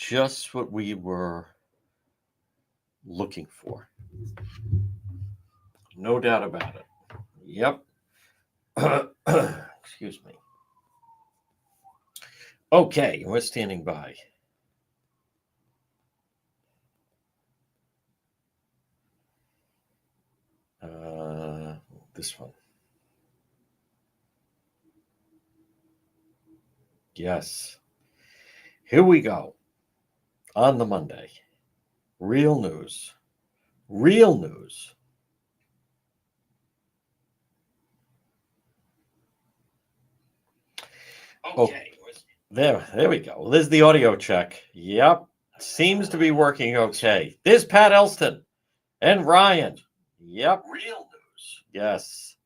just what we were looking for. No doubt about it. Yep. Excuse me. Okay, we're standing by. This one. Yes. Here we go. On the Monday. Real news. Real news. Okay. There we go. There's the audio check. Yep. Seems to be working okay. There's Pat Elston and Ryan. Yep. Real news. Yes.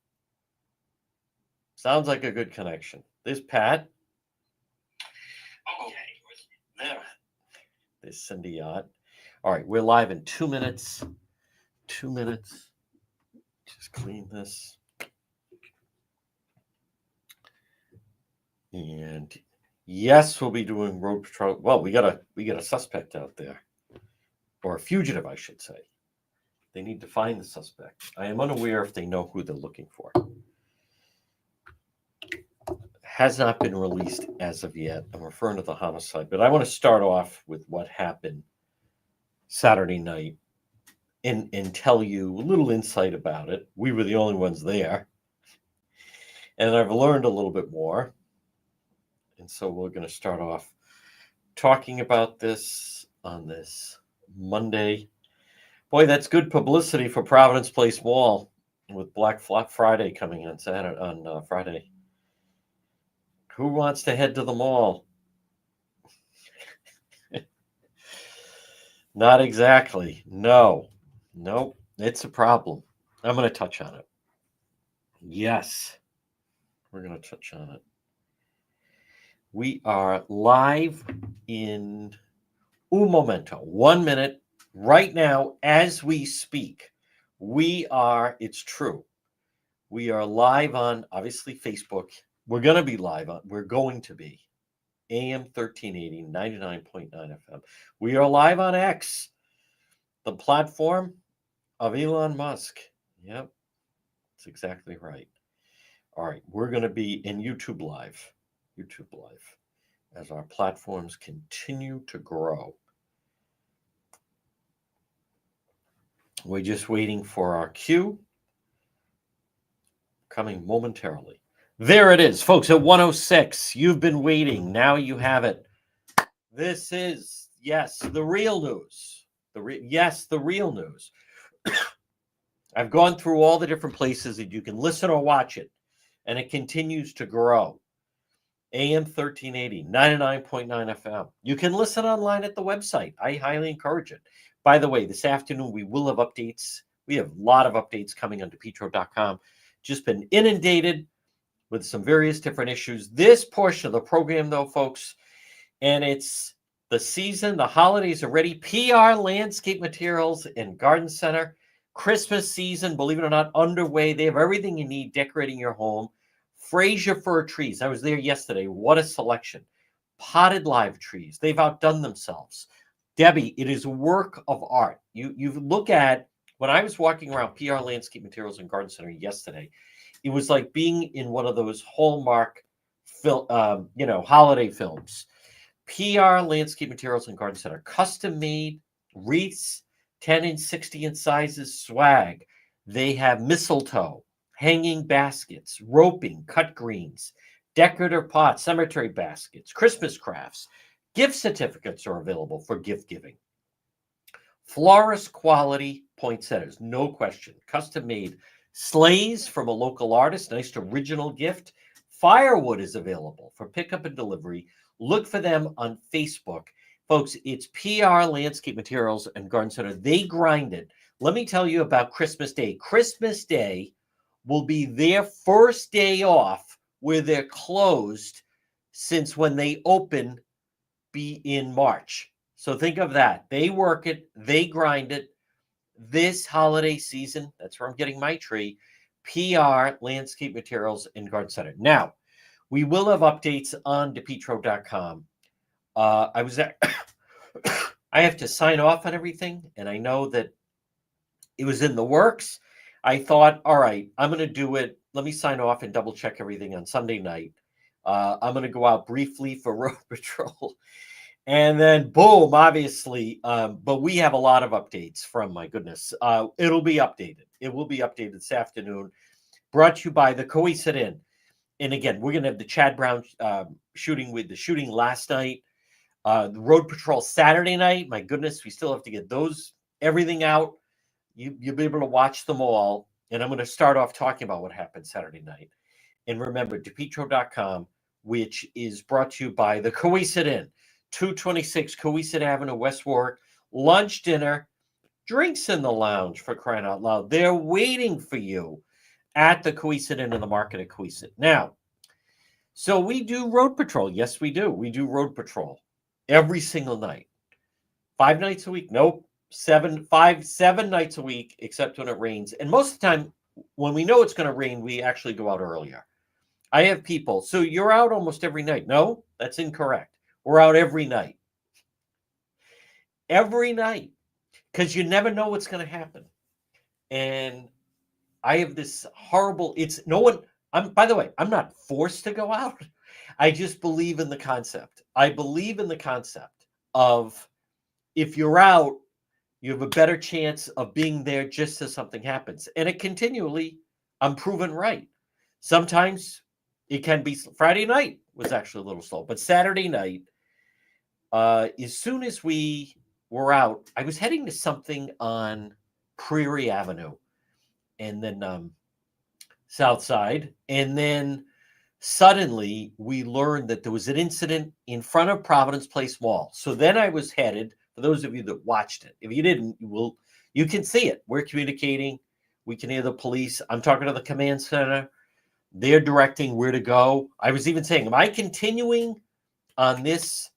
Sounds like a good connection. There's Pat. Okay. There's Cindy Yacht. All right, we're live in 2 minutes. 2 minutes. Just clean this. And yes, we'll be doing road patrol. Well, we got a suspect out there, or a fugitive, I should say. They need to find the suspect. I am unaware if they know who they're looking for. Has not been released as of yet. I'm referring to the homicide, but I want to start off with what happened Saturday night and tell you a little insight about it. We were the only ones there, and I've learned a little bit more. And so we're going to start off talking about this on this Monday. Boy, that's good publicity for Providence Place Mall with Black Friday coming on Friday. Who wants to head to the mall? Not exactly. No. Nope. It's a problem. I'm going to touch on it. Yes. We're going to touch on it. We are live in un momento, 1 minute, right now as we speak. It's true. We are live on, obviously, Facebook. We're going to be AM 1380, 99.9 FM. We are live on X, the platform of Elon Musk. Yep, that's exactly right. All right, we're going to be in YouTube Live. As our platforms continue to grow. We're just waiting for our cue. Coming momentarily. There it is, folks, at 106. You've been waiting. Now you have it. This is, yes, the real news. The real news. I've gone through all the different places that you can listen or watch it, and it continues to grow. AM 1380, 99.9 FM. You can listen online at the website. I highly encourage it. By the way, this afternoon we will have updates. We have a lot of updates coming on DePietro.com. Just been inundated with some various different issues. This portion of the program, though, folks, and it's the season, the holidays are ready. PR Landscape Materials and Garden Center. Christmas season, believe it or not, underway. They have everything you need decorating your home. Fraser fir trees. I was there yesterday. What a selection. Potted live trees. They've outdone themselves. Debbie, it is a work of art. You look at, when I was walking around PR Landscape Materials and Garden Center yesterday, it was like being in one of those Hallmark holiday films. PR Landscape Materials and Garden Center. Custom made wreaths, 10-inch, 60-inch sizes, swag. They have mistletoe, hanging baskets, roping, cut greens, decorative pots, cemetery baskets, Christmas crafts. Gift certificates are available for gift giving. Florist quality poinsettias, no question. Custom made sleighs from a local artist, nice original gift. Firewood is available for pickup and delivery. Look for them on Facebook. Folks, it's PR Landscape Materials and Garden Center. They grind it. Let me tell you about Christmas Day. Christmas Day will be their first day off where they're closed since when they open be in March. So think of that. They work it. They grind it. This holiday season, that's where I'm getting my tree, PR Landscape Materials and Garden Center. Now, we will have updates on DePietro.com. I was I have to sign off on everything, and I know that it was in the works. I thought, all right, I'm going to do it. Let me sign off and double check everything on Sunday night. I'm going to go out briefly for road patrol. And then boom, obviously, but we have a lot of updates from, my goodness. It'll be updated. It will be updated this afternoon. Brought to you by the Coesit Inn. And again, we're going to have the Chad Brown shooting with the shooting last night. The road patrol Saturday night. My goodness, we still have to get everything out. You'll be able to watch them all. And I'm going to start off talking about what happened Saturday night. And remember, DePetro.com, which is brought to you by the Coesit Inn, 226 Coesit Avenue, West Warwick. Lunch, dinner, drinks in the lounge, for crying out loud. They're waiting for you at the Coesit Inn in the market at Coesit. Now, so we do road patrol. Yes, we do. We do road patrol every single night. 5 nights a week. Nope. 7 nights a week, except when it rains. And most of the time, when we know it's going to rain, we actually go out earlier. I have people. So you're out almost every night. No, that's incorrect. We're out every night. Every night. Because you never know what's going to happen. And I have this horrible, by the way, I'm not forced to go out. I just believe in the concept. I believe in the concept of, if you're out, you have a better chance of being there just as something happens. And it continually, I'm proven right. Sometimes it can be. Friday night was actually a little slow, but Saturday night, as soon as we were out, I was heading to something on Prairie Avenue and then South Side. And then suddenly we learned that there was an incident in front of Providence Place Mall. So then I was headed, for those of you that watched it, if you didn't, you can see it. We're communicating. We can hear the police. I'm talking to the command center. They're directing where to go. I was even saying, am I continuing on this?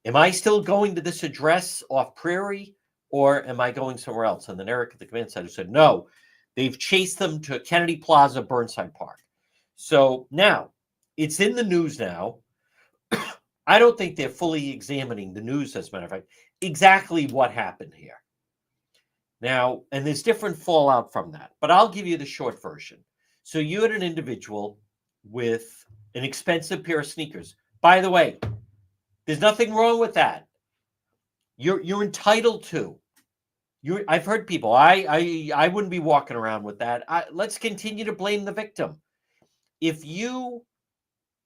Am I still going to this address off Prairie, or am I going somewhere else? And then Eric at the command center said, no, they've chased them to Kennedy Plaza, Burnside Park. So now it's in the news now. I don't think they're fully examining the news, as a matter of fact, exactly what happened here. Now, and there's different fallout from that, but I'll give you the short version. So you had an individual with an expensive pair of sneakers. By the way, there's nothing wrong with that. You're entitled to. I've heard people, I wouldn't be walking around with that. Let's continue to blame the victim. If you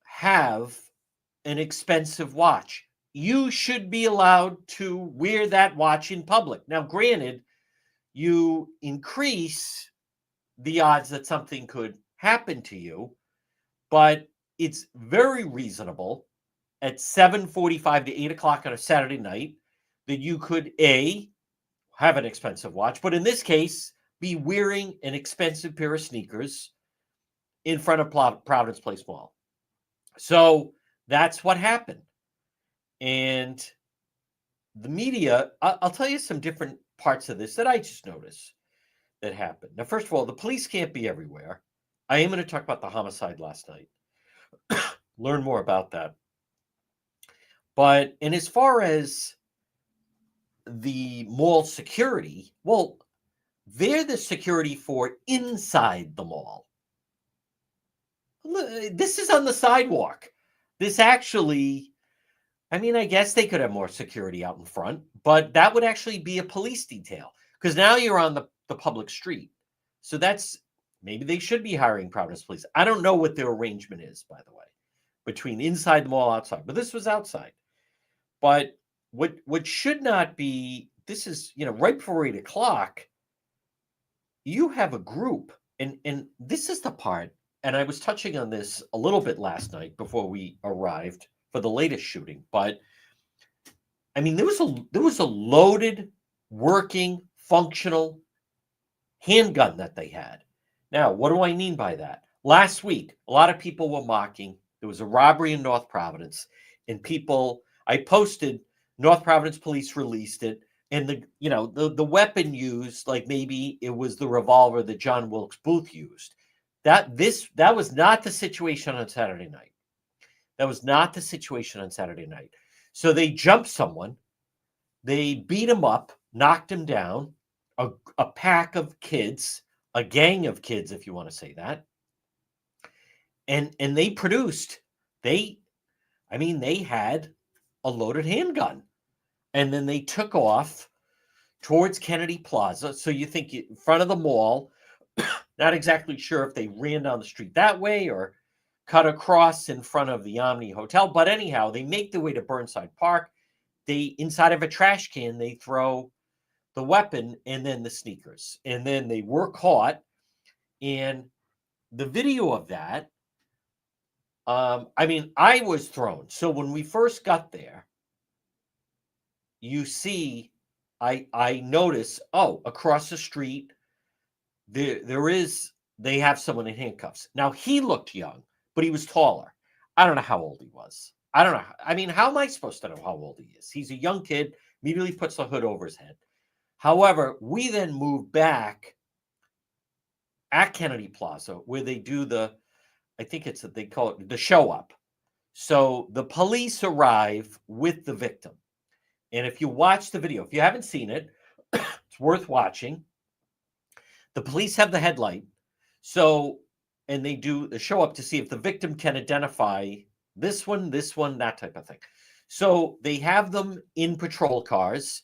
have an expensive watch, you should be allowed to wear that watch in public. Now, granted, you increase the odds that something could happen to you, but it's very reasonable at 7:45 to 8 o'clock on a Saturday night that you could, have an expensive watch, but in this case, be wearing an expensive pair of sneakers in front of Providence Place Mall. So that's what happened. And the media, I'll tell you some different parts of this that I just noticed that happened. Now, first of all, the police can't be everywhere. I am going to talk about the homicide last night. Learn more about that. And as far as the mall security, well, they're the security for inside the mall. This is on the sidewalk. This actually, I mean, I guess they could have more security out in front, but that would actually be a police detail, because now you're on the public street. So maybe they should be hiring Providence Police. I don't know what their arrangement is, by the way, between inside the mall, outside, but this was outside. But what should not be, this is, right before 8 o'clock, you have a group, and this is the part, and I was touching on this a little bit last night before we arrived for the latest shooting, but I mean, there was a loaded, working, functional handgun that they had. Now, what do I mean by that? Last week, a lot of people were mocking. There was a robbery in North Providence, and I posted, North Providence Police released it, and the weapon used, like maybe it was the revolver that John Wilkes Booth used. That was not the situation on Saturday night. That was not the situation on Saturday night. So they jumped someone. They beat him up, knocked him down. A pack of kids, a gang of kids, if you want to say that, and they produced. They had a loaded handgun, and then they took off towards Kennedy Plaza. So you think in front of the mall, not exactly sure if they ran down the street that way or cut across in front of the Omni Hotel. But anyhow, they make their way to Burnside Park. They, inside of a trash can, they throw the weapon and then the sneakers. And then they were caught. And the video of that, I was thrown. So when we first got there, you see, I notice, across the street, they have someone in handcuffs. Now, he looked young, but he was taller. I don't know how old he was. I don't know. How am I supposed to know how old he is? He's a young kid, immediately puts the hood over his head. However, we then move back at Kennedy Plaza where they do they call it the show up. So the police arrive with the victim. And if you watch the video, if you haven't seen it, it's worth watching. The police have the headlight. And they do the show up to see if the victim can identify this one, that type of thing. So they have them in patrol cars,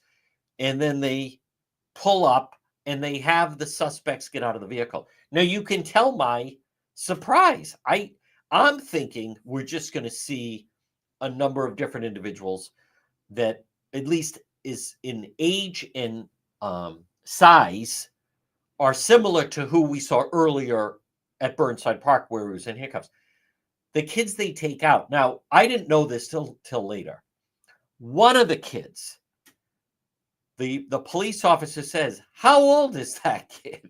and then they pull up and they have the suspects get out of the vehicle. Now you can tell my surprise. I'm thinking we're just going to see a number of different individuals that at least is in age and size are similar to who we saw earlier at Burnside Park where he was in handcuffs. The kids they take out. Now, I didn't know this till later. One of the kids, the police officer says, "How old is that kid?"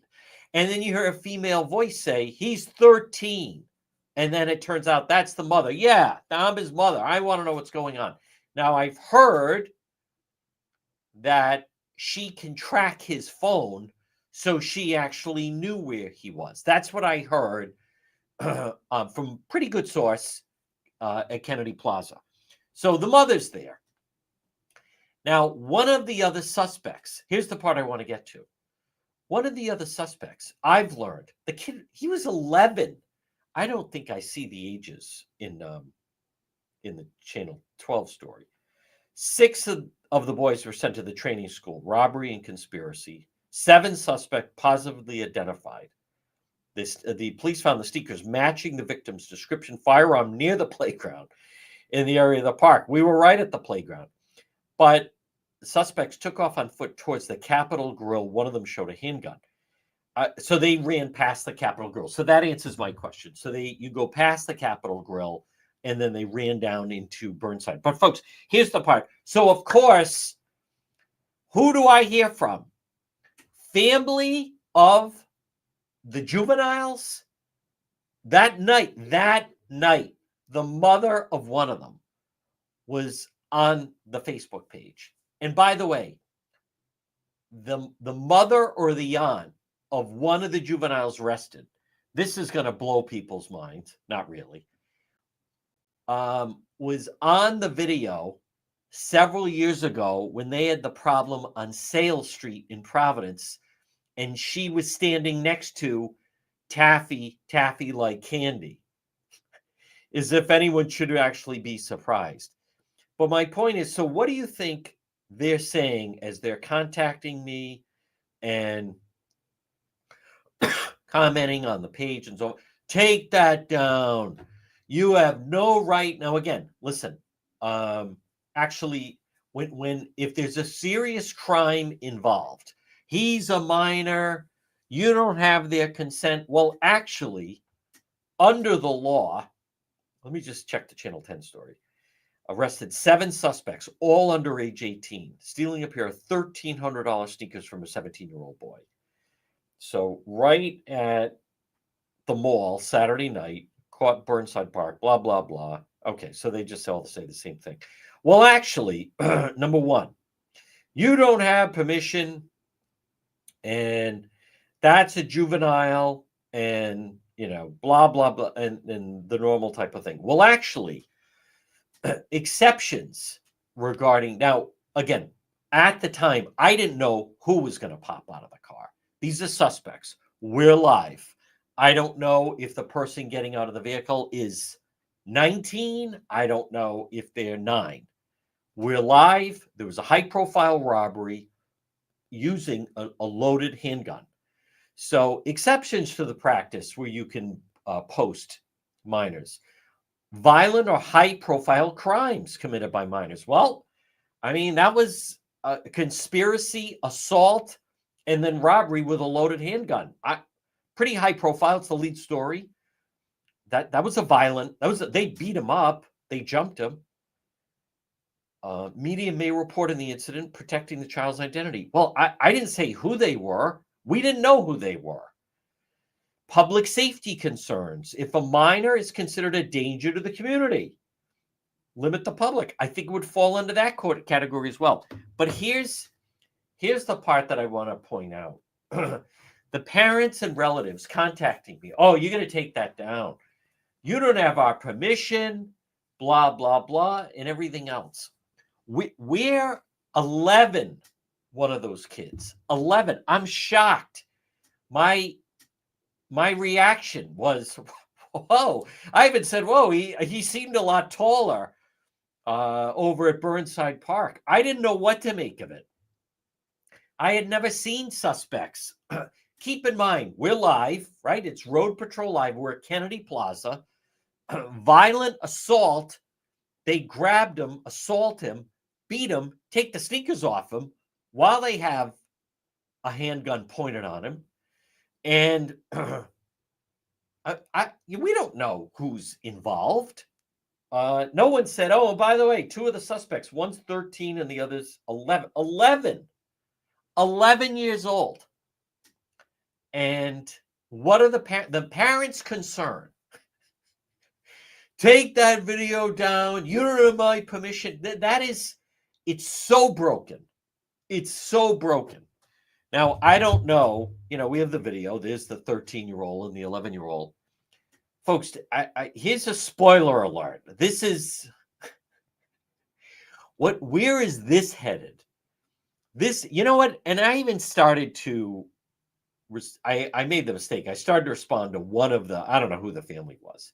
And then you hear a female voice say, "He's 13." And then it turns out that's the mother. Yeah, I'm his mother. I want to know what's going on. Now, I've heard that she can track his phone, so she actually knew where he was. That's what I heard from pretty good source at Kennedy Plaza. So the mother's there. Now, one of the other suspects, here's the part I want to get to. One of the other suspects, I've learned, the kid, he was 11. I don't think I see the ages in the Channel 12 story. 6 of the boys were sent to the training school, robbery and conspiracy. 7 suspects positively identified. The police found the sneakers matching the victim's description, firearm near the playground in the area of the park. We were right at the playground. But the suspects took off on foot towards the Capitol Grill. One of them showed a handgun. So they ran past the Capitol Grill. So that answers my question. So you go past the Capitol Grill, and then they ran down into Burnside. But folks, here's the part. So of course, who do I hear from? Family of the juveniles. That night, the mother of one of them was on the Facebook page. And by the way, the mother or the aunt of one of the juveniles arrested, this is going to blow people's minds, not really, was on the video several years ago when they had the problem on Sale Street in Providence, and she was standing next to Taffy like candy, as if anyone should actually be surprised. But my point is, so what do you think they're saying as they're contacting me and commenting on the page and so, take that down. You have no right. Now, again, listen, actually, if there's a serious crime involved, he's a minor, you don't have their consent. Well, actually, under the law, let me just check the Channel 10 story. Arrested 7 suspects, all under age 18, stealing a pair of $1,300 sneakers from a 17-year-old boy. So right at the mall Saturday night, caught Burnside Park, blah, blah, blah. Okay, so they just all say the same thing. Well, actually, number one, you don't have permission, and that's a juvenile, and, blah, blah, blah, and the normal type of thing. Well, actually, exceptions regarding, now, again, At the time, I didn't know who was going to pop out of the car. These are suspects. We're live. I don't know if the person getting out of the vehicle is 19. I don't know if they're 9. We're live. There was a high-profile robbery using a loaded handgun. So exceptions to the practice where you can post minors. Violent or high-profile crimes committed by minors. Well, I mean, that was a conspiracy, assault, and then robbery with a loaded handgun. Pretty high profile. It's the lead story. That was a violent. They beat him up. They jumped him. Media may report on the incident, protecting the child's identity. Well, I didn't say who they were. We didn't know who they were. Public safety concerns. If a minor is considered a danger to the community, limit the public. I think it would fall under that category as well. But here's the part that I want to point out. The parents and relatives contacting me. Oh, you're going to take that down. You don't have our permission, blah, blah, blah, and everything else. We're 11, one of those kids. 11. I'm shocked. My reaction was, whoa. I even said, whoa, he seemed a lot taller over at Burnside Park. I didn't know what to make of it. I had never seen suspects. Keep in mind, we're live, right? It's Road Patrol Live. We're at Kennedy Plaza. Violent assault. They grabbed him, assault him, beat him, take the sneakers off him while they have a handgun pointed on him. And we don't know who's involved. No one said, oh, by the way, 2 of the suspects, one's 13 and the other's 11. 11 years old. And what are the parents' concern? Take that video down. You don't have my permission. It's so broken. It's so broken. Now, I don't know. We have the video. There's the 13-year-old and the 11-year-old. Folks, here's a spoiler alert. This is where is this headed? You know what? And I even started to, I made the mistake. I started to respond to one of I don't know who the family was.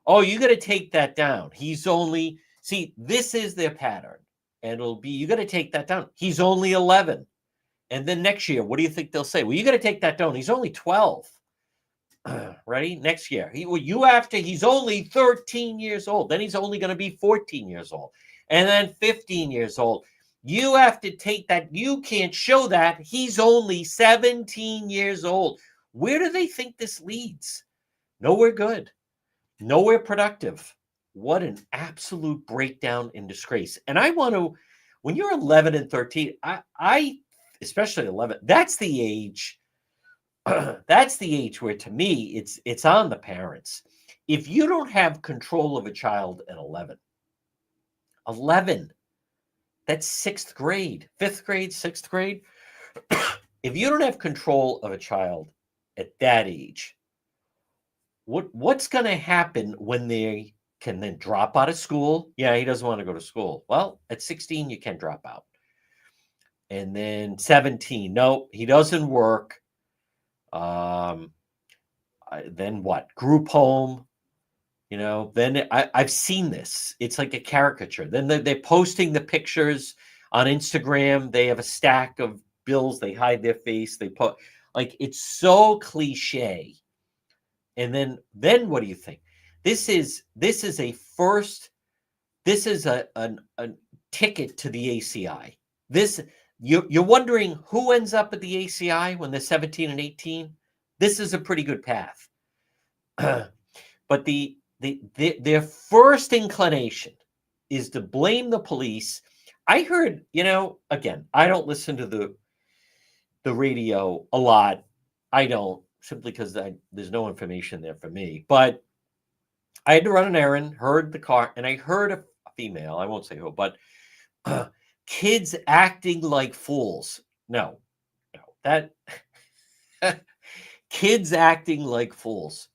Oh, you got to take that down. This is their pattern. And it'll be, you got to take that down. He's only 11. And then next year, what do you think they'll say? Well, you got to take that down. He's only 12. Ready? Next year. He's only 13 years old. Then he's only going to be 14 years old. And then 15 years old. You have to take that. You can't show that. He's only 17 years old. Where do they think this leads? Nowhere good. Nowhere productive. What an absolute breakdown and disgrace. And I want to, when you're 11 and 13, I especially 11, that's the age. That's the age where, to me, it's on the parents. If you don't have control of a child at 11, that's 6th grade, 5th grade, 6th grade. If you don't have control of a child at that age, what's going to happen when they can then drop out of school? Yeah, he doesn't want to go to school. Well, at 16, you can drop out. And then 17, no, he doesn't work. Then what? Group home. Then I've seen this. It's like a caricature. Then they're posting the pictures on Instagram. They have a stack of bills. They hide their face. They put, like, it's so cliche. And then what do you think? This is a ticket to the ACI. You're wondering who ends up at the ACI when they're 17 and 18. This is a pretty good path. But their first inclination is to blame the police. I heard, again, I don't listen to the radio a lot. I don't, simply because there's no information there for me. But I had to run an errand, heard the car, and I heard a female, I won't say who, but kids acting like fools. No, that kids acting like fools.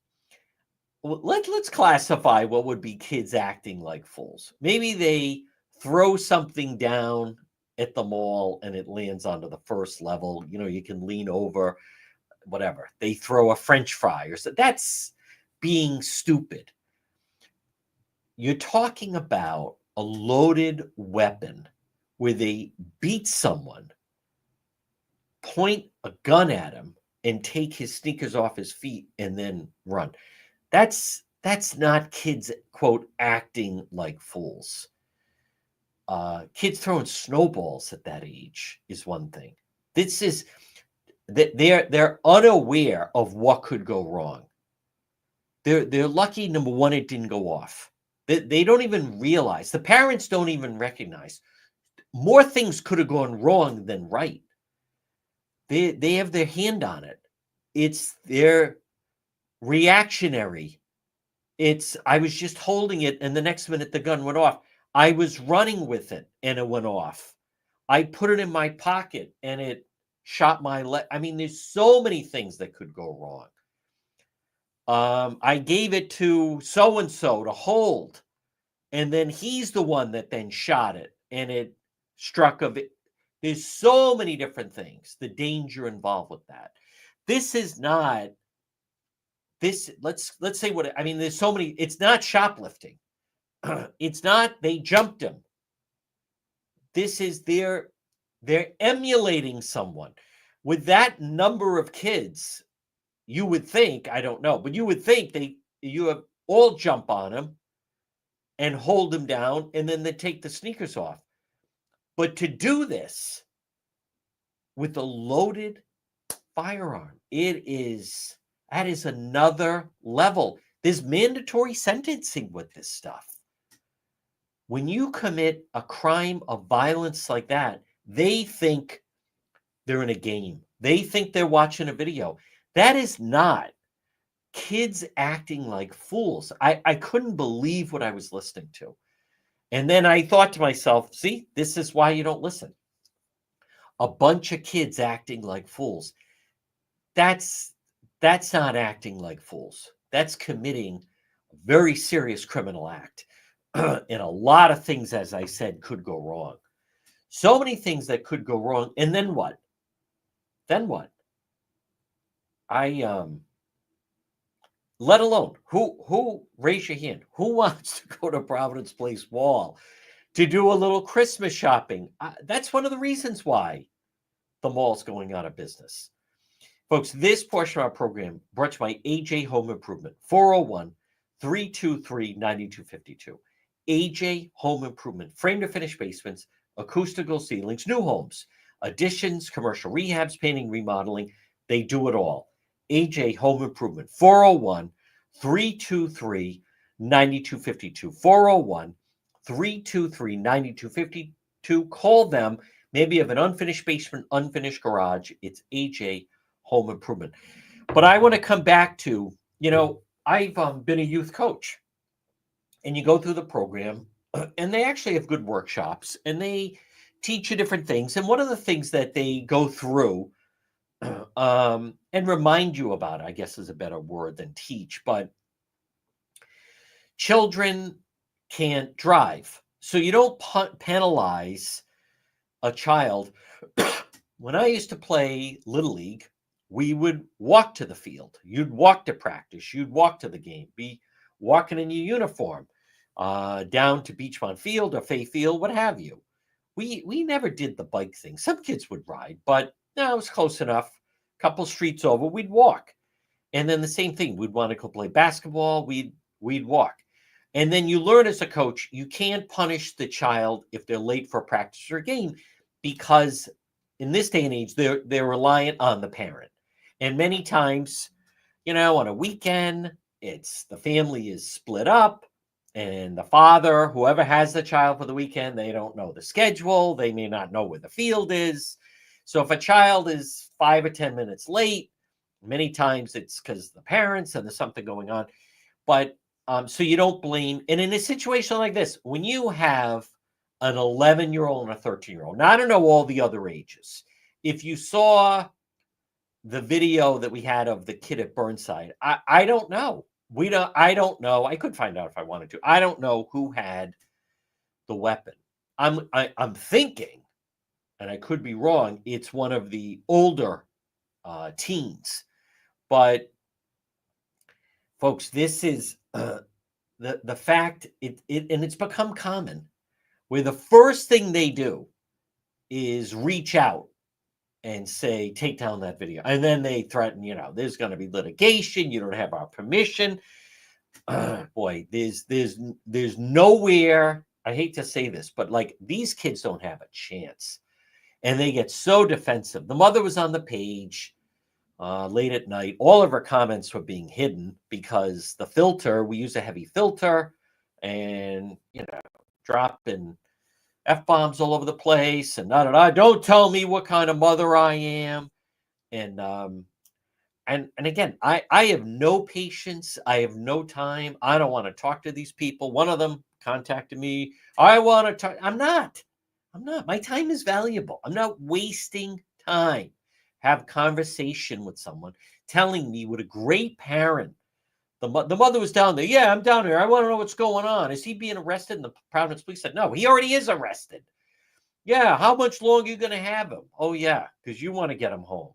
Let's classify what would be kids acting like fools. Maybe they throw something down at the mall and it lands onto the first level. You know, you can lean over, whatever. They throw a French fry or so. That's being stupid. You're talking about a loaded weapon where they beat someone, point a gun at him, and take his sneakers off his feet and then run. That's not kids, quote, acting like fools. Kids throwing snowballs at that age is one thing. This is that they're unaware of what could go wrong. They're lucky, number one, it didn't go off. They don't even realize. The parents don't even recognize. More things could have gone wrong than right. They have their hand on it. It's their reactionary. I was just holding it, and the next minute the gun went off. I was running with it, and it went off. I put it in my pocket, and it shot my leg. I mean, there's so many things that could go wrong. I gave it to so-and-so to hold, and then he's the one that then shot it, and it struck a bit. There's so many different things, the danger involved with that. This is not this. Let's say what I mean. There's so many. It's not shoplifting. It's not they jumped him. This is they're emulating someone with that number of kids. You would think, I don't know, but you would think you have all jump on him and hold him down, and then they take the sneakers off. But to do this with a loaded firearm, that is another level. There's mandatory sentencing with this stuff. When you commit a crime of violence like that, they think they're in a game. They think they're watching a video. That is not kids acting like fools. I couldn't believe what I was listening to. And then I thought to myself, see, this is why you don't listen. A bunch of kids acting like fools. That's not acting like fools. That's committing a very serious criminal act. And a lot of things, as I said, could go wrong. So many things that could go wrong. And then what? Then what? Let alone who raise your hand, who wants to go to Providence Place Mall to do a little Christmas shopping? That's one of the reasons why the mall's going out of business. Folks, this portion of our program brought to you by AJ Home Improvement, 401-323-9252. AJ Home Improvement, frame to finish basements, acoustical ceilings, new homes, additions, commercial rehabs, painting, remodeling. They do it all. AJ Home Improvement, 401-323-9252. 401-323-9252. Call them. Maybe you have an unfinished basement, unfinished garage. It's AJ Home Improvement. But I want to come back to, I've been a youth coach. And you go through the program, and they actually have good workshops, and they teach you different things. And one of the things that they go through and remind you about, I guess is a better word than teach, but children can't drive. So you don't penalize a child. When I used to play Little League, we would walk to the field. You'd walk to practice. You'd walk to the game. Be walking in your uniform down to Beachmont Field or Fay Field, what have you. We never did the bike thing. Some kids would ride, but no, it was close enough. A couple streets over, we'd walk. And then the same thing, we'd want to go play basketball, we'd walk. And then you learn as a coach, you can't punish the child if they're late for practice or a game, because in this day and age, they're reliant on the parent. And many times, on a weekend, it's the family is split up, and the father, whoever has the child for the weekend, they don't know the schedule. They may not know where the field is. So if a child is 5 or 10 minutes late, many times it's because the parents and there's something going on. But so you don't blame. And in a situation like this, when you have an 11-year-old and a 13-year-old, now I don't know all the other ages. If you saw the video that we had of the kid at Burnside, I don't know. I don't know. I could find out if I wanted to. I don't know who had the weapon. I'm thinking and I could be wrong, it's one of the older teens. But folks, this is the fact and it's become common where the first thing they do is reach out and say, take down that video. And then they threaten, there's going to be litigation. You don't have our permission. Boy, there's nowhere. I hate to say this, but like these kids don't have a chance. And they get so defensive. The mother was on the page late at night. All of her comments were being hidden because the filter, we use a heavy filter and, dropping F-bombs all over the place and don't tell me what kind of mother I am. And again, I have no patience. I have no time. I don't want to talk to these people. One of them contacted me. I want to talk. I'm not. My time is valuable. I'm not wasting time. Have conversation with someone telling me what a great parent. The mother was down there. Yeah, I'm down here. I want to know what's going on. Is he being arrested? And the Providence police said, no, he already is arrested. Yeah, how much longer are you going to have him? Oh, yeah, because you want to get him home.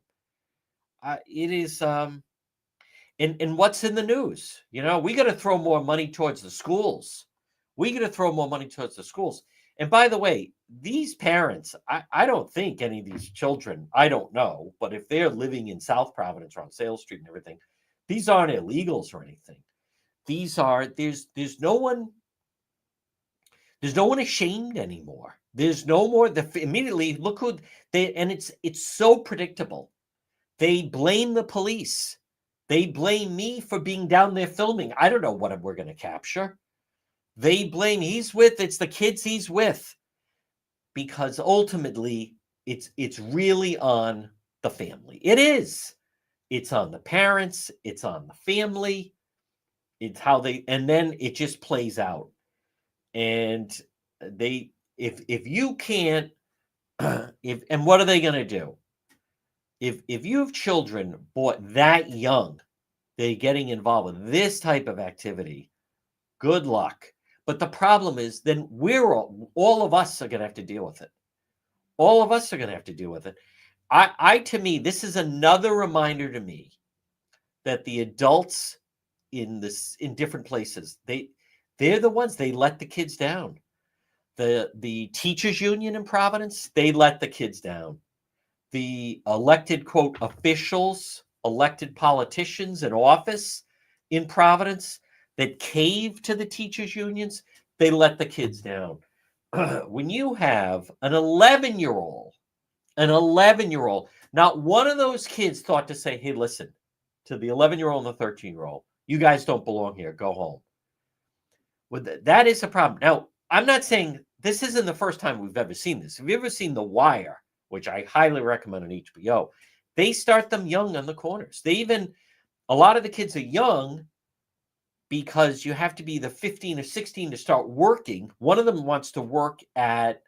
It is, and what's in the news? We got to throw more money towards the schools. And by the way, these parents, I don't think any of these children, I don't know, but if they're living in South Providence around Sales Street and everything, these aren't illegals or anything. These are, there's no one ashamed anymore. There's no more, immediately look who and it's so predictable. They blame the police. They blame me for being down there filming. I don't know what we're going to capture. They blame it's the kids he's with. Because ultimately, it's really on the family. It is. It's on the parents. It's on the family. It's how and then it just plays out. And if you can't, and what are they going to do? If you have children born that young, they're getting involved with this type of activity, good luck. But the problem is then all of us are going to have to deal with it. All of us are going to have to deal with it. To me, this is another reminder to me that the adults in different places, they're the ones, they let the kids down. The teachers union in Providence, they let the kids down. The elected, quote, officials, elected politicians in office in Providence that cave to the teachers unions, they let the kids down. When you have an 11-year-old, not one of those kids thought to say, hey, listen, to the 11-year-old and the 13-year-old, you guys don't belong here. Go home. Well, that is a problem. Now, I'm not saying this isn't the first time we've ever seen this. Have you ever seen The Wire, which I highly recommend on HBO? They start them young on the corners. A lot of the kids are young because you have to be the 15 or 16 to start working. One of them wants to work at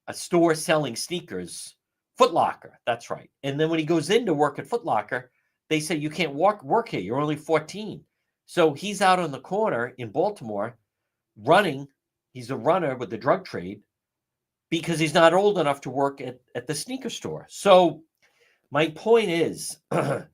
a store selling sneakers, Foot Locker. That's right. And then when he goes in to work at Foot Locker, they say, you can't work here. You're only 14. So he's out on the corner in Baltimore running. He's a runner with the drug trade because he's not old enough to work at the sneaker store. So my point is that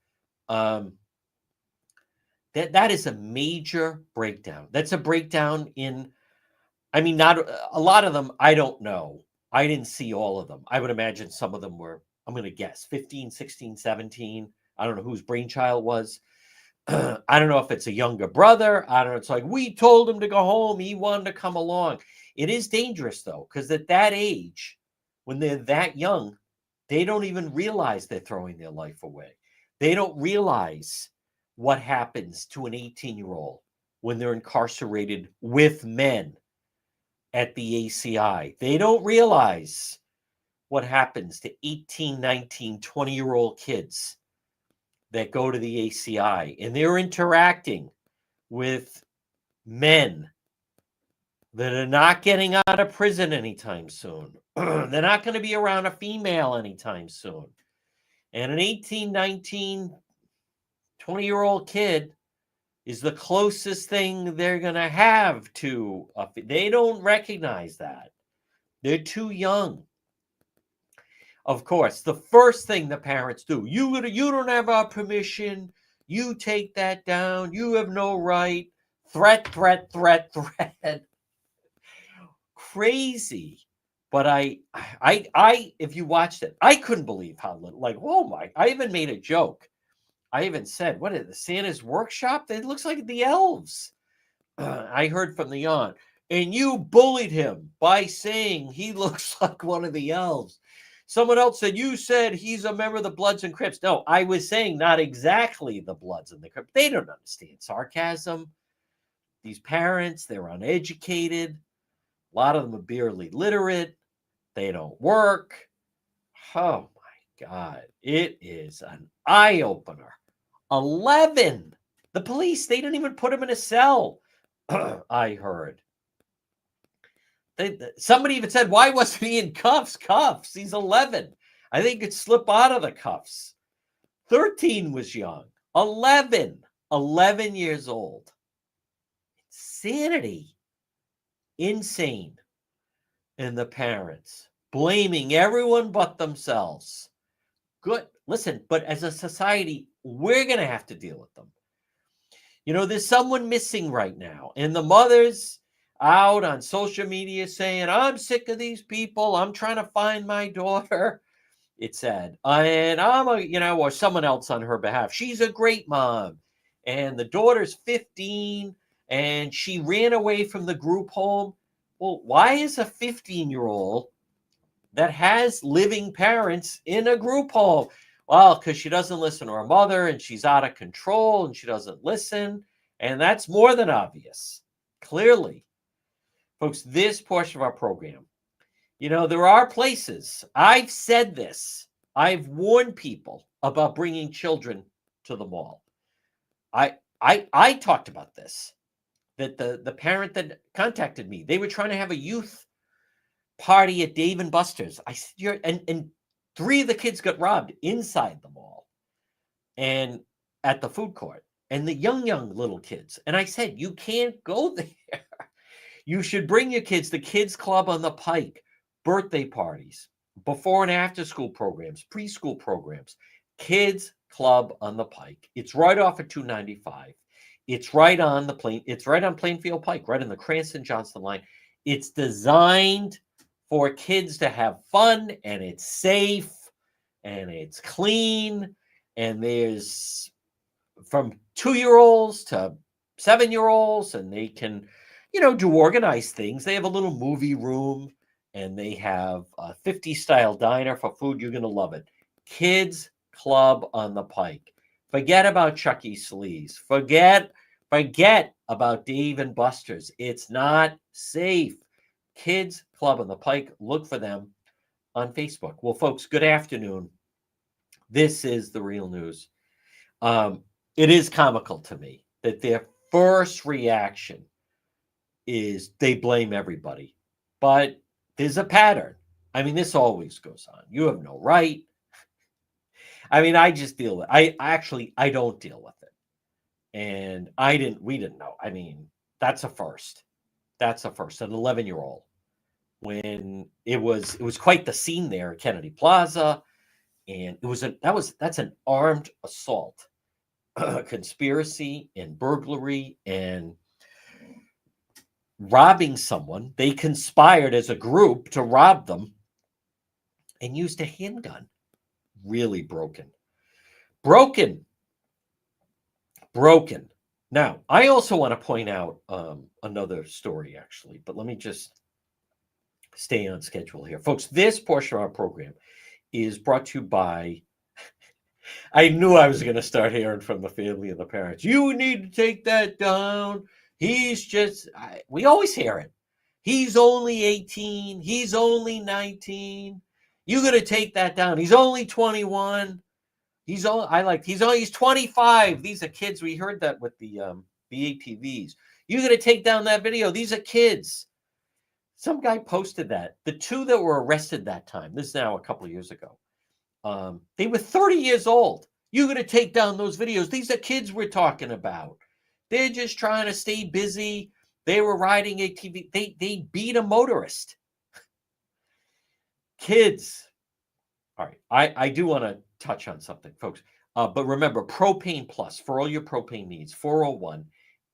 is a major breakdown. That's a breakdown not a lot of them. I don't know. I didn't see all of them. I would imagine some of them were, I'm going to guess, 15, 16, 17. I don't know whose brainchild was. I don't know if it's a younger brother. I don't know. It's like, we told him to go home. He wanted to come along. It is dangerous, though, because at that age, when they're that young, they don't even realize they're throwing their life away. They don't realize what happens to an 18-year-old when they're incarcerated with men at the ACI. They don't realize what happens to 18, 19, 20-year-old kids that go to the ACI and they're interacting with men that are not getting out of prison anytime soon. They're not going to be around a female anytime soon. And an 18, 19, 20-year-old kid is the closest thing they're going to have to they don't recognize that. They're too young. Of course, the first thing the parents do, you don't have our permission. You take that down. You have no right. Threat, threat, threat, threat. Crazy. But if you watched it, I couldn't believe how little, like, oh my, I even made a joke. I even said, what is the Santa's workshop? It looks like the elves. I heard from the aunt, and you bullied him by saying he looks like one of the elves. Someone else said, you said he's a member of the Bloods and Crips. No, I was saying not exactly the Bloods and the Crips. They don't understand sarcasm. These parents, they're uneducated. A lot of them are barely literate. They don't work. Oh my God. It is an eye opener. 11. The police, they didn't even put him in a cell. I heard. Somebody even said, why wasn't he in cuffs? Cuffs. He's 11. I think he'd slip out of the cuffs. 13 was young. 11 years old. Insanity. Insane. And the parents blaming everyone but themselves. Good. Listen, but as a society, we're going to have to deal with them. You know, there's someone missing right now, and the mother's out on social media saying, I'm sick of these people. I'm trying to find my daughter. It said, and I'm or someone else on her behalf. She's a great mom. And the daughter's 15 and she ran away from the group home. Well, why is a 15-year-old that has living parents in a group home? Well, because she doesn't listen to her mother and she's out of control and she doesn't listen. And that's more than obvious. Clearly. Folks, this portion of our program, there are places. I've said this. I've warned people about bringing children to the mall. I talked about this, that the parent that contacted me, they were trying to have a youth party at Dave & Buster's. I said, and 3 of the kids got robbed inside the mall and at the food court, and the young little kids. And I said, you can't go there. You should bring your kids to Kids Club on the Pike, birthday parties, before and after school programs, preschool programs. Kids Club on the Pike. It's right off of 295. It's right on Plainfield Pike, right in the Cranston-Johnston line. It's designed for kids to have fun, and it's safe, and it's clean, and there's from 2-year-olds to 7-year-olds, and they can, do organized things. They have a little movie room, and they have a 50s style diner for food. You're going to love it. Kids Club on the Pike. Forget about Chuck E. Slee's. Forget about Dave & Buster's. It's not safe. Kids Club on the Pike. Look for them on Facebook. Well, folks, good afternoon. This is the real news. It is comical to me that their first reaction is they blame everybody. But there's a pattern. I mean, this always goes on. You have no right. I mean, I just deal with it. I don't deal with it. And we didn't know. I mean, that's a first. That's a first. An 11-year-old. When it was quite the scene there at Kennedy Plaza. And that's an armed assault, conspiracy and burglary and robbing someone. They conspired as a group to rob them and used a handgun. Really broken. Now, I also want to point out another story, actually, but let me just stay on schedule here. Folks, this portion of our program is brought to you by, I knew I was going to start hearing from the family and the parents. You need to take that down. We always hear it. He's only 18. He's only 19. You got to take that down. He's only 21. He's 25. These are kids. We heard that with the ATVs. You got to take down that video. These are kids. Some guy posted that. The 2 that were arrested that time, this is now a couple of years ago, they were 30 years old. You got to take down those videos. These are kids we're talking about. They're just trying to stay busy. They were riding ATV. They beat a motorist. Kids, All right. I do want to touch on something, folks. But remember, Propane Plus for all your propane needs, 401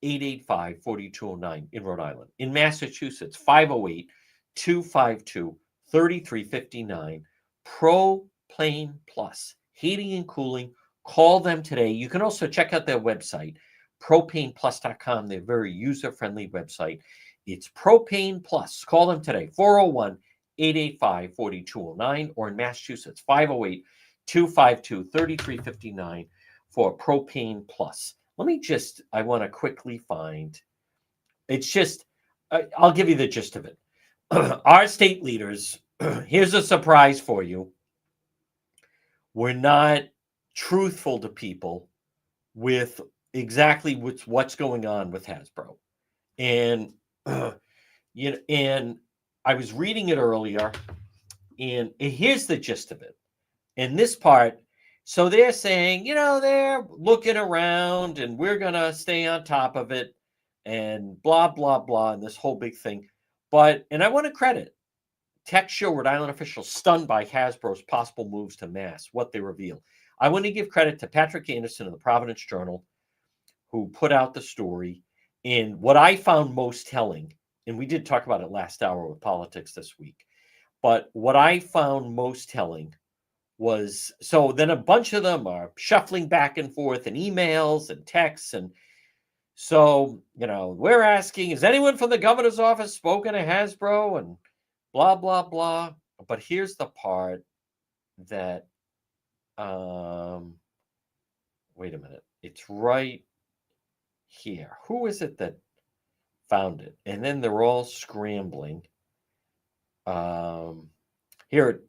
885 4209 in Rhode Island. In Massachusetts, 508 252 3359. Propane Plus, heating and cooling. Call them today. You can also check out their website, propaneplus.com. They're a very user friendly website. It's Propane Plus. Call them today, 401 885 4209, or in Massachusetts, 508 252 3359 for Propane Plus. Let me just, I want to quickly find, it's just, I'll give you the gist of it. Our state leaders, here's a surprise for you. We're not truthful to people with exactly what's going on with Hasbro. And, and I was reading it earlier, and here's the gist of it. In this part, so they're saying, they're looking around and we're going to stay on top of it and blah, blah, blah, and this whole big thing. And I want to credit Tech Show Rhode Island officials stunned by Hasbro's possible moves to mask, what they reveal. I want to give credit to Patrick Anderson of the Providence Journal, who put out the story. And what I found most telling, and we did talk about it last hour with politics this week, but what I found most telling was, so then a bunch of them are shuffling back and forth in emails and texts. And so, we're asking, has anyone from the governor's office spoken to Hasbro and blah, blah, blah. But here's the part that, wait a minute. It's right here. Who is it that found it? And then they're all scrambling. Here.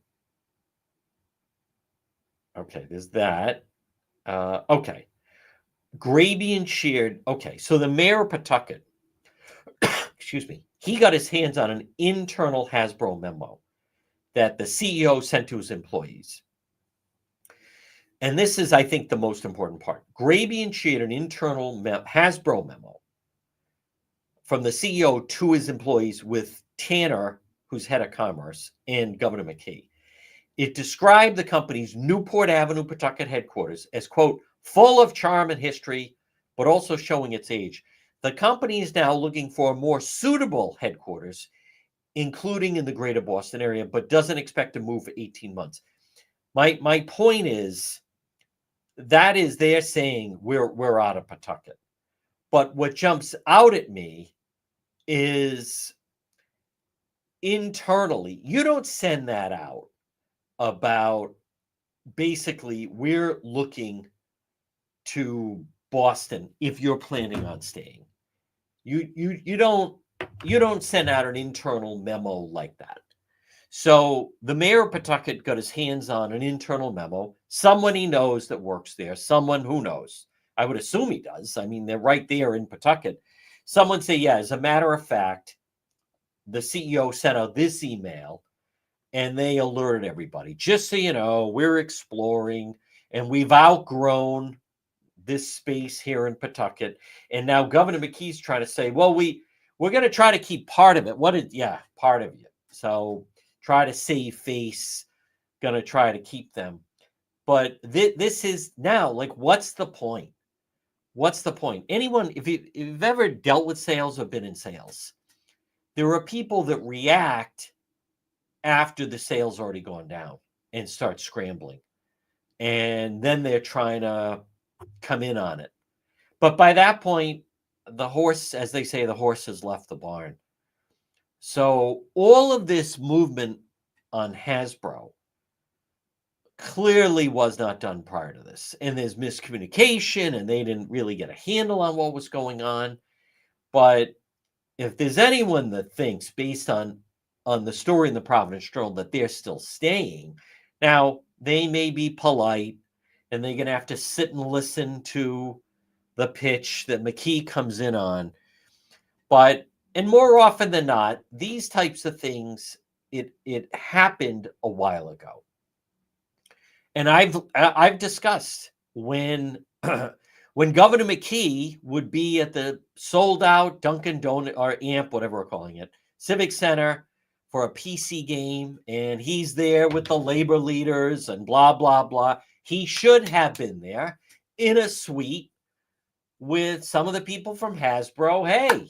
Okay, there's that. Okay. Grabien shared. Okay, so the mayor of Pawtucket, excuse me, he got his hands on an internal Hasbro memo that the CEO sent to his employees. And this is, I think, the most important part. Grabien shared an internal Hasbro memo from the CEO to his employees with Tanner, who's head of commerce, and Governor McKee. It described the company's Newport Avenue, Pawtucket headquarters as, quote, full of charm and history, but also showing its age. The company is now looking for a more suitable headquarters, including in the greater Boston area, but doesn't expect to move for 18 months. My point is, that is, they're saying we're out of Pawtucket. But what jumps out at me is internally, you don't send that out about basically we're looking to Boston if you're planning on staying. You don't send out an internal memo like that. So the mayor of Pawtucket got his hands on an internal memo. Someone he knows that works there. Someone who knows. I would assume he does. I mean, they're right there in Pawtucket. Someone say, yeah, as a matter of fact, the CEO sent out this email and they alerted everybody. Just so you know, we're exploring and we've outgrown this space here in Pawtucket. And now Governor McKee's trying to say, well, we're going to try to keep part of it. Part of it. So try to save face, going to try to keep them. But this is now, like, what's the point? What's the point? Anyone, if you've ever dealt with sales or been in sales, there are people that react after the sale's already gone down and start scrambling. And then they're trying to come in on it. But by that point, the horse, as they say, the horse has left the barn. So all of this movement on Hasbro clearly was not done prior to this. And there's miscommunication and they didn't really get a handle on what was going on. But if there's anyone that thinks, based on the story in the Providence Journal, that they're still staying, now they may be polite and they're going to have to sit and listen to the pitch that McKee comes in on. And more often than not, these types of things, it happened a while ago. And I've discussed when Governor McKee would be at the sold out Dunkin' Donut or AMP, whatever we're calling it, Civic Center for a PC game, and he's there with the labor leaders and blah, blah, blah. He should have been there in a suite with some of the people from Hasbro. Hey,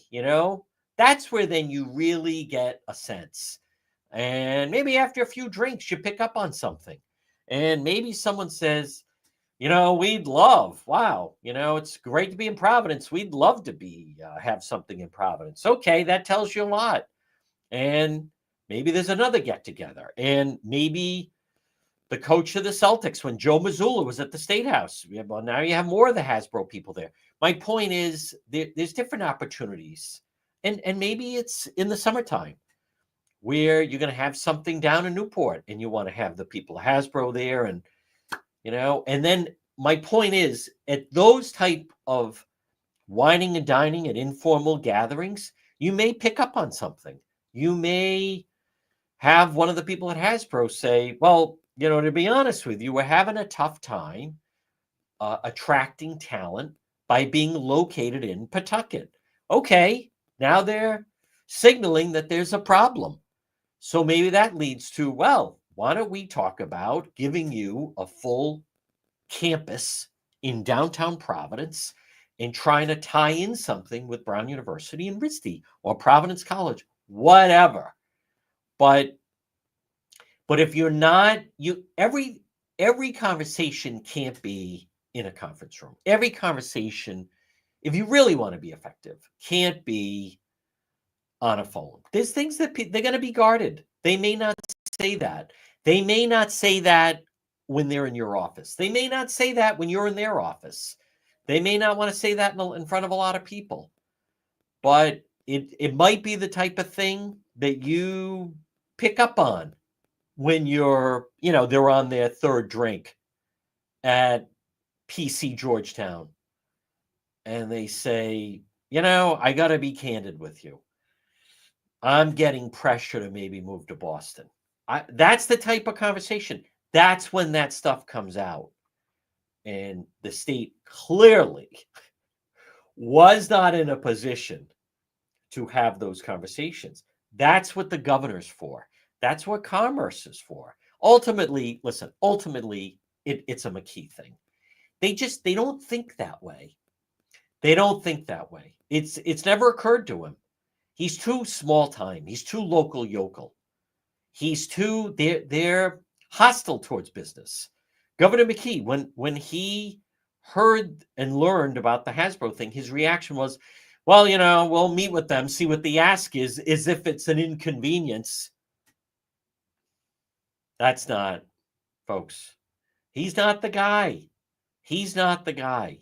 that's where then you really get a sense. And maybe after a few drinks, you pick up on something. And maybe someone says, we'd love, wow, it's great to be in Providence. We'd love to have something in Providence. Okay, that tells you a lot. And maybe there's another get together. And maybe the coach of the Celtics, when Joe Mazzulla was at the State House, well, now you have more of the Hasbro people there. My point is there's different opportunities. And maybe it's in the summertime where you're going to have something down in Newport and you want to have the people of Hasbro there. And, and then my point is at those type of wining and dining at informal gatherings, you may pick up on something. You may have one of the people at Hasbro say, well, to be honest with you, we're having a tough time attracting talent by being located in Pawtucket. Okay, now they're signaling that there's a problem. So maybe that leads to, well, why don't we talk about giving you a full campus in downtown Providence and trying to tie in something with Brown University and RISD or Providence College, whatever. But if you're not, every conversation can't be in a conference room. Every conversation, if you really want to be effective, can't be on a phone. There's things that they're going to be guarded. They may not say that. They may not say that when they're in your office. They may not say that when you're in their office. They may not want to say that in front of a lot of people. But it might be the type of thing that you pick up on when they're on their third drink at PC Georgetown. And they say, I got to be candid with you. I'm getting pressure to maybe move to Boston. That's the type of conversation. That's when that stuff comes out. And the state clearly was not in a position to have those conversations. That's what the governor's for. That's what commerce is for. Ultimately, listen, it's a McKee thing. They don't think that way. They don't think that way. It's never occurred to him. He's too small time. He's too local yokel. They're hostile towards business. Governor McKee, when he heard and learned about the Hasbro thing, his reaction was, well, we'll meet with them, see what the ask is, as if it's an inconvenience. That's not, folks. He's not the guy. He's not the guy.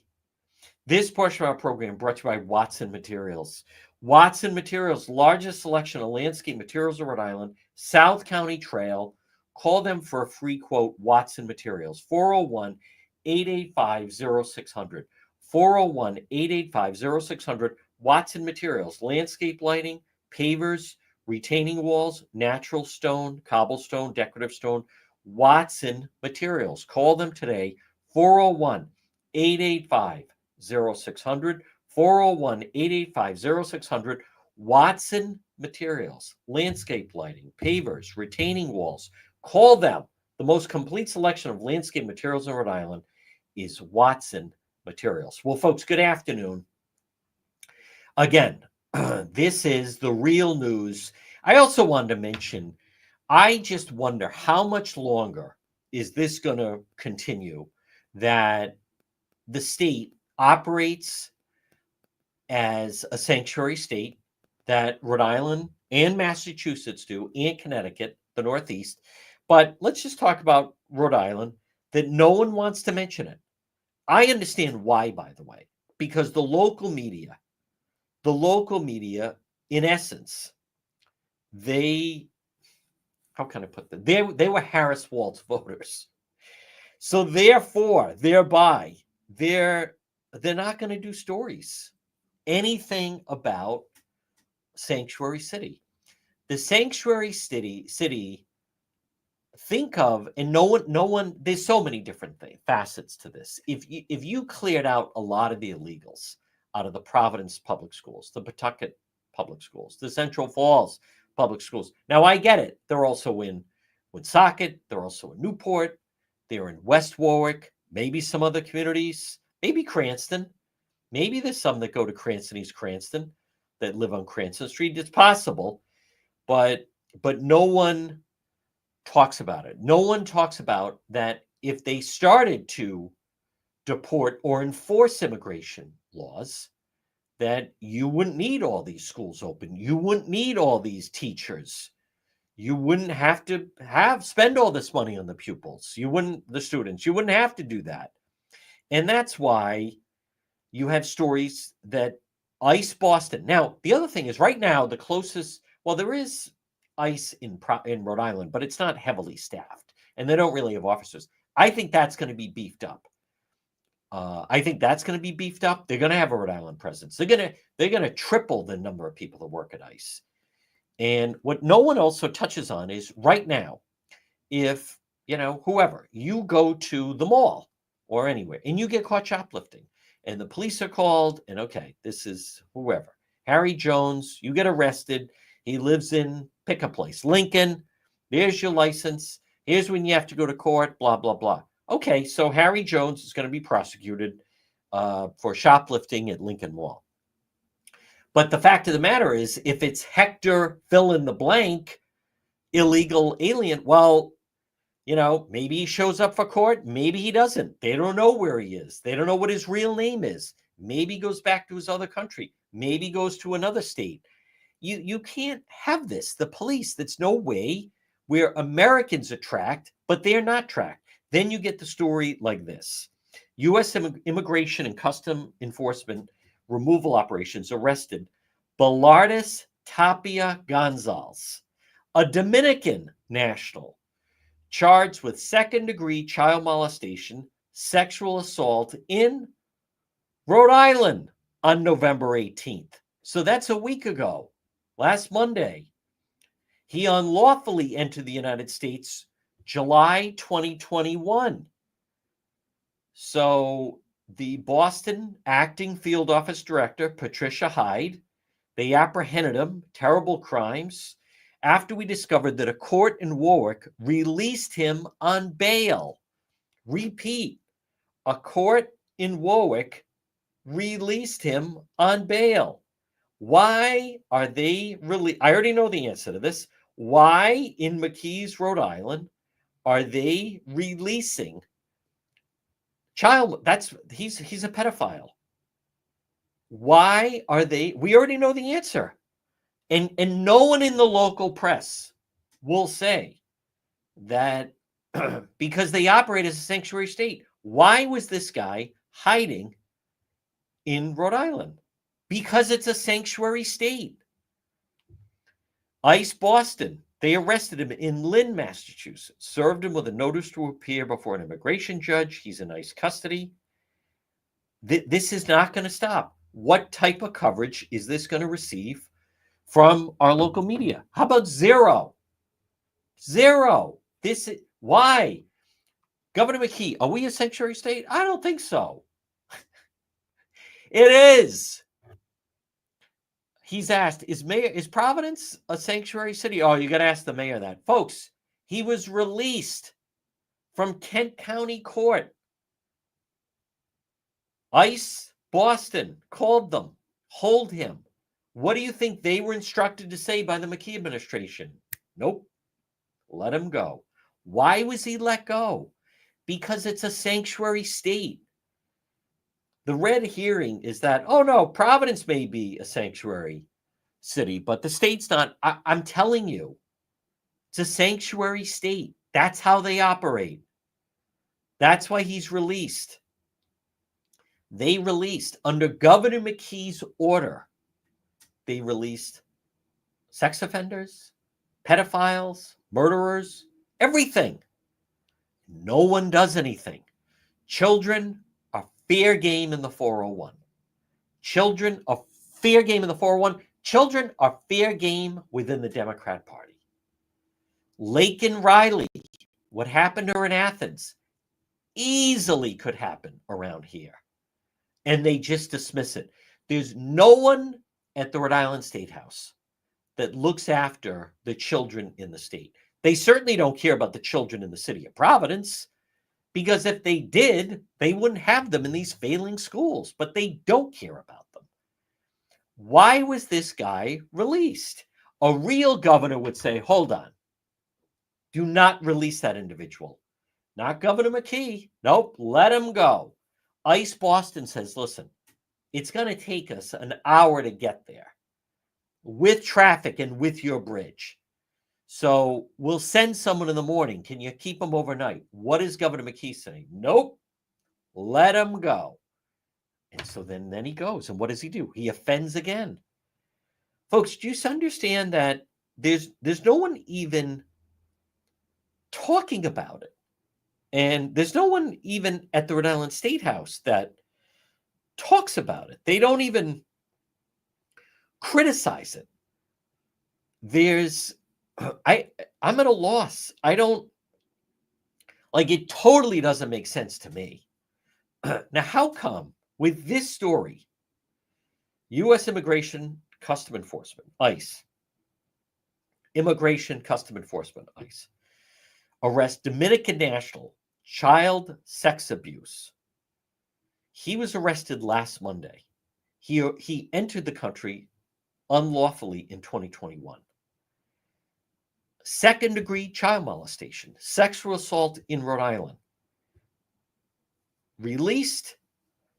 This portion of our program brought to you by Watson Materials. Watson Materials, largest selection of landscape materials in Rhode Island, South County Trail. Call them for a free quote, Watson Materials, 401-885-0600. 401-885-0600. Watson Materials, landscape lighting, pavers, retaining walls, natural stone, cobblestone, decorative stone. Watson Materials. Call them today, 401-885-0600. 401-885-0600. Watson Materials, landscape lighting, pavers, retaining walls. Call them. The most complete selection of landscape materials in Rhode Island is Watson Materials. Well, folks, good afternoon. Again, this is the real news. I also wanted to mention, I just wonder how much longer is this going to continue that the state operates as a sanctuary state, that Rhode Island and Massachusetts do, and Connecticut, the Northeast. But let's just talk about Rhode Island, that no one wants to mention it. I understand why, by the way, because the local media, in essence, how can I put that? They were Harris Waltz voters. So therefore, thereby, they're not going to do stories, anything about Sanctuary City. The Sanctuary City, think of, and no one, there's so many different facets to this. If you cleared out a lot of the illegals out of the Providence public schools, the Pawtucket public schools, the Central Falls public schools. Now, I get it. They're also in Woonsocket. They're also in Newport. They're in West Warwick, maybe some other communities, maybe Cranston. Maybe there's some that go to Cranston, East Cranston, that live on Cranston Street. It's possible, but no one talks about it. No one talks about that if they started to deport or enforce immigration laws, that you wouldn't need all these schools open. You wouldn't need all these teachers. You wouldn't have to spend all this money on the pupils. The students. You wouldn't have to do that. And that's why you have stories that ICE Boston. Now, the other thing is right now, the closest, well, there is ICE in Rhode Island, but it's not heavily staffed and they don't really have officers. I think that's going to be beefed up. They're going to have a Rhode Island presence. They're going to triple the number of people that work at ICE. And what no one also touches on is right now, if, whoever, you go to the mall or anywhere and you get caught shoplifting and the police are called and, okay, this is whoever, Harry Jones, you get arrested. He lives in, pick a place, Lincoln. There's your license. Here's when you have to go to court, blah, blah, blah. Okay, so Harry Jones is going to be prosecuted for shoplifting at Lincoln Mall. But the fact of the matter is, if it's Hector fill in the blank, illegal alien, well, maybe he shows up for court, maybe he doesn't. They don't know where he is. They don't know what his real name is. Maybe he goes back to his other country. Maybe he goes to another state. You can't have this. The police, that's no way where Americans are tracked, but they're not tracked. Then you get the story like this. U.S. Immigration and Custom Enforcement removal operations arrested Belardis Tapia Gonzalez, a Dominican national, charged with second-degree child molestation, sexual assault in Rhode Island on November 18th. So that's a week ago, last Monday. He unlawfully entered the United States July 2021. So the Boston acting field office director, Patricia Hyde, they apprehended him, terrible crimes, after we discovered that a court in Warwick released him on bail. Repeat, a court in Warwick released him on bail. Why are they I already know the answer to this. Why in McKees, Rhode Island, are they releasing child? He's a pedophile. Why are they? We already know the answer. And no one in the local press will say that because they operate as a sanctuary state. Why was this guy hiding in Rhode Island? Because it's a sanctuary state. ICE Boston, they arrested him in Lynn, Massachusetts, served him with a notice to appear before an immigration judge. He's in ICE custody. This is not going to stop. What type of coverage is this going to receive from our local media? How about zero? Zero. Why? Governor McKee, are we a sanctuary state? I don't think so. It is. He's asked, is Providence a sanctuary city? Oh, you got to ask the mayor that. Folks, he was released from Kent County Court. ICE Boston called them, hold him. What do you think they were instructed to say by the McKee administration? Nope. Let him go. Why was he let go? Because it's a sanctuary state. The red herring is that, oh no, Providence may be a sanctuary city, but the state's not. I'm telling you, it's a sanctuary state. That's how they operate. That's why he's released. They released, under Governor McKee's order, they released sex offenders, pedophiles, murderers, everything. No one does anything. Children are fair game in the 401. Children are fair game in the 401. Children are fair game within the Democrat Party. Laken Riley, what happened to her in Athens, easily could happen around here. And they just dismiss it. There's no one at the Rhode Island State House that looks after the children in the state. They certainly don't care about the children in the city of Providence, because if they did, they wouldn't have them in these failing schools, but they don't care about them. Why was this guy released? A real governor would say, hold on, do not release that individual. Not Governor McKee. Nope, let him go. ICE Boston says, listen, it's going to take us an hour to get there with traffic and with your bridge. So we'll send someone in the morning. Can you keep them overnight? What is Governor McKee saying? Nope, let him go. And so then he goes. And what does he do? He offends again. Folks, do you understand that there's no one even talking about it? And there's no one even at the Rhode Island State House that talks about it. They don't even criticize it. I'm at a loss. I don't, like, it totally doesn't make sense to me. Now, how come with this story, U.S. Immigration Custom Enforcement, ICE, Immigration Custom Enforcement, ICE, arrest Dominican national, child sex abuse. He was arrested last Monday. He entered the country unlawfully in 2021. Second-degree child molestation, sexual assault in Rhode Island. Released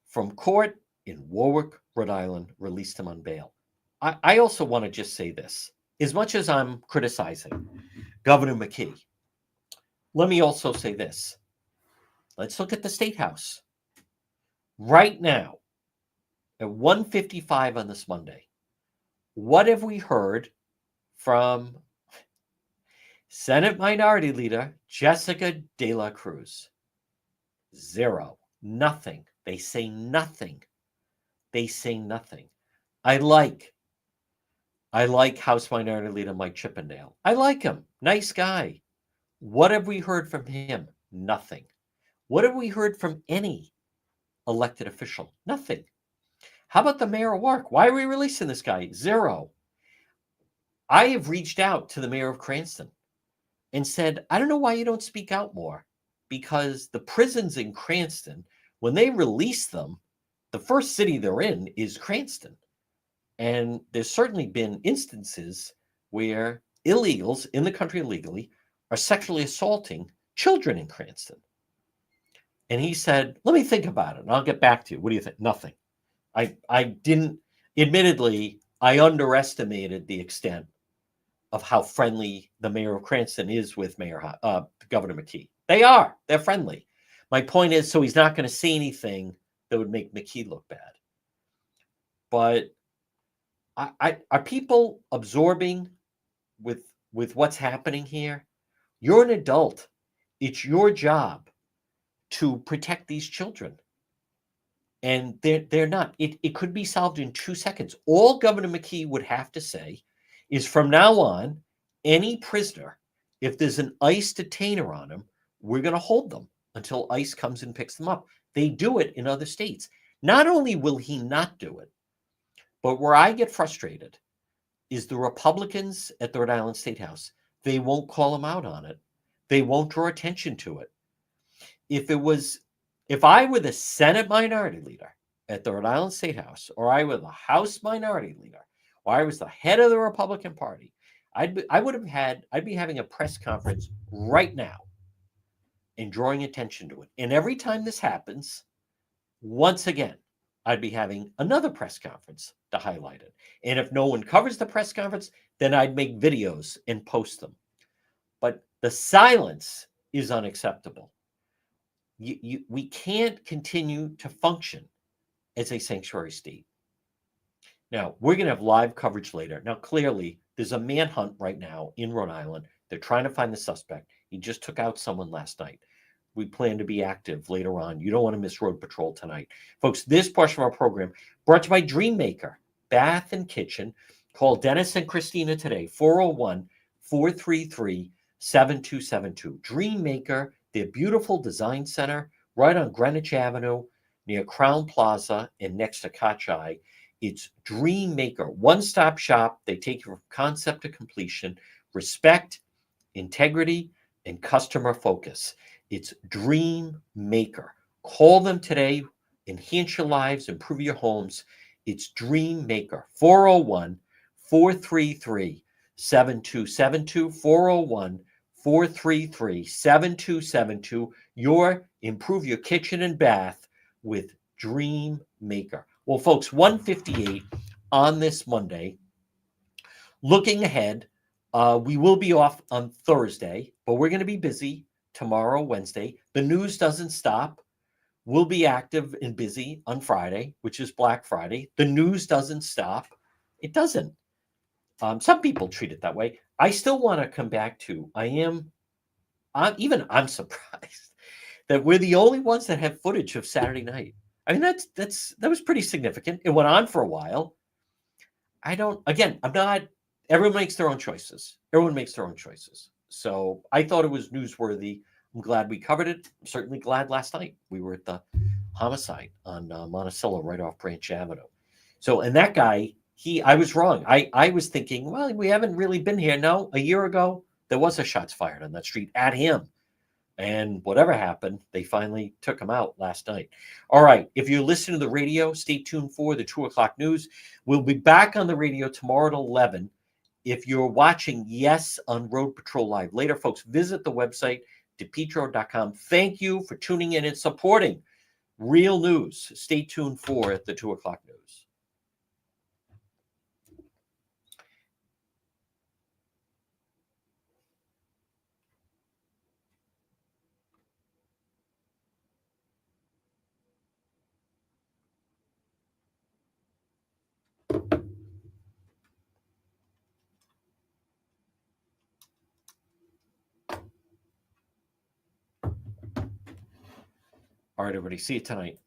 from court in Warwick, Rhode Island, released him on bail. I also want to just say this. As much as I'm criticizing Governor McKee, let me also say this. Let's look at the State House. Right now, at 1:55 on this Monday, what have we heard from Senate Minority Leader Jessica De La Cruz? Zero. Nothing. They say nothing. They say nothing. I like House Minority Leader Mike Chippendale. I like him. Nice guy. What have we heard from him? Nothing. What have we heard from any elected official? Nothing. How about the mayor of Warwick? Why are we releasing this guy? Zero. I have reached out to the mayor of Cranston and said, I don't know why you don't speak out more, because the prisons in Cranston, when they release them, the first city they're in is Cranston. And there's certainly been instances where illegals in the country illegally are sexually assaulting children in Cranston. And he said, let me think about it and I'll get back to you. What do you think? Nothing. I didn't, admittedly, I underestimated the extent of how friendly the mayor of Cranston is with Governor McKee. They're friendly. My point is, so he's not going to say anything that would make McKee look bad. But are people absorbing with what's happening here? You're an adult. It's your job to protect these children. And they're not. It could be solved in 2 seconds. All Governor McKee would have to say is, from now on, any prisoner, if there's an ICE detainer on him, we're going to hold them until ICE comes and picks them up. They do it in other states. Not only will he not do it, but where I get frustrated is the Republicans at the Rhode Island State House. They won't call him out on it. They won't draw attention to it. If I were the Senate Minority Leader at the Rhode Island State House, or I were the House Minority Leader, or I was the head of the Republican Party, I'd be having a press conference right now and drawing attention to it. And every time this happens, once again, I'd be having another press conference to highlight it. And if no one covers the press conference, then I'd make videos and post them. But the silence is unacceptable. We can't continue to function as a sanctuary state. Now, we're going to have live coverage later. Now, clearly, there's a manhunt right now in Rhode Island. They're trying to find the suspect. He just took out someone last night. We plan to be active later on. You don't want to miss Road Patrol tonight. Folks, this portion of our program brought to you by Dreammaker Bath and Kitchen. Call Dennis and Christina today, 401-433-7272. Dreammaker, their beautiful design center right on Greenwich Avenue near Crown Plaza and next to Koch Eye. It's Dream Maker, one-stop shop. They take you from concept to completion, respect, integrity, and customer focus. It's Dream Maker. Call them today. Enhance your lives, improve your homes. It's Dream Maker. 401 433 7272. 401 433 7272. Improve your kitchen and bath with Dream Maker. Well, folks, 158 on this Monday. Looking ahead, we will be off on Thursday, but we're going to be busy tomorrow, Wednesday. The news doesn't stop. We'll be active and busy on Friday, which is Black Friday. The news doesn't stop. It doesn't. Some people treat it that way. I still want to come back to, I'm surprised that we're the only ones that have footage of Saturday night. I mean, that was pretty significant. It went on for a while. Everyone makes their own choices. Everyone makes their own choices. So I thought it was newsworthy. I'm glad we covered it. I'm certainly glad last night we were at the homicide on Monticello, right off Branch Avenue. So, and that guy, I was wrong. I was thinking, well, we haven't really been here. No, a year ago, there was a shots fired on that street at him. And whatever happened, they finally took him out last night. All right. If you're listening to the radio, stay tuned for the 2 o'clock news. We'll be back on the radio tomorrow at 11. If you're watching, yes, on Road Patrol Live later, folks, visit the website, depetro.com. Thank you for tuning in and supporting Real News. Stay tuned for the 2 o'clock news. All right, everybody. See you tonight.